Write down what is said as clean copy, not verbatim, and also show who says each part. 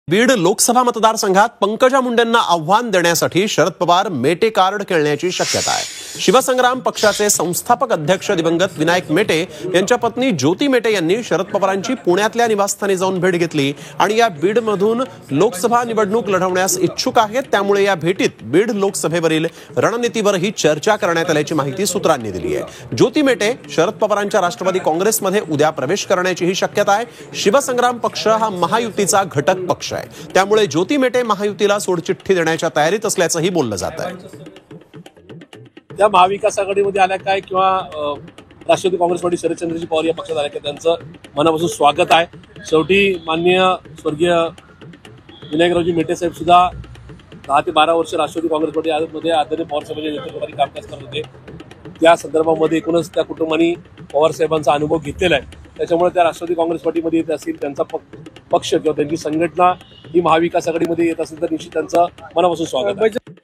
Speaker 1: बीड लोकसभा मतदारसंघात पंकजा मुंडेंना आव्हान देण्यासाठी शरद पवार मेटे कार्ड खेळण्याची शक्यता आहे। शिवसंग्राम पक्षाचे संस्थापक अध्यक्ष दिवंगत विनायक मेटे यांच्या पत्नी ज्योती मेटे यांनी शरद पवारांची पुण्यातल्या निवासस्थानी जाऊन भेट घेतली आणि या बीडमधून लोकसभा निवडणूक लढवण्यास इच्छुक आहेत। त्यामुळे या भेटीत बीड लोकसभेवरील रणनीतीवरही चर्चा करण्यात आल्याची माहिती सूत्रांनी दिली आहे। ज्योती मेटे शरद पवारांच्या राष्ट्रवादी काँग्रेसमध्ये उद्या प्रवेश करण्याचीही शक्यता आहे। शिवसंग्राम पक्ष हा महायुतीचा घटक पक्ष आहे, त्यामुळे ज्योती मेटे महायुतीला सोडचिठ्ठी देण्याच्या तयारीत असल्याचंही बोललं जात आहे।
Speaker 2: त्या महाविकास आघाडीमध्ये आल्या काय किंवा राष्ट्रवादी काँग्रेस पार्टी शरदचंद्रजी पवार या पक्षात आल्या काय त्यांचं मनापासून स्वागत आहे। शेवटी माननीय स्वर्गीय विनायकरावजी मेटे साहेब सुद्धा 10 ते 12 वर्ष राष्ट्रवादी काँग्रेस पार्टीमध्ये आदरणीय पवार साहेबांच्या नेतृत्वाखाली कामकाज करत होते। त्या संदर्भामध्ये एकूणच त्या कुटुंबांनी पवार साहेबांचा अनुभव घेतलेला आहे। त्याच्यामुळे त्या राष्ट्रवादी काँग्रेस पार्टीमध्ये येत असतील, त्यांचा पक्ष किंवा त्यांची संघटना ही महाविकास आघाडीमध्ये येत असेल तर निश्चित त्यांचं मनापासून स्वागत आहे।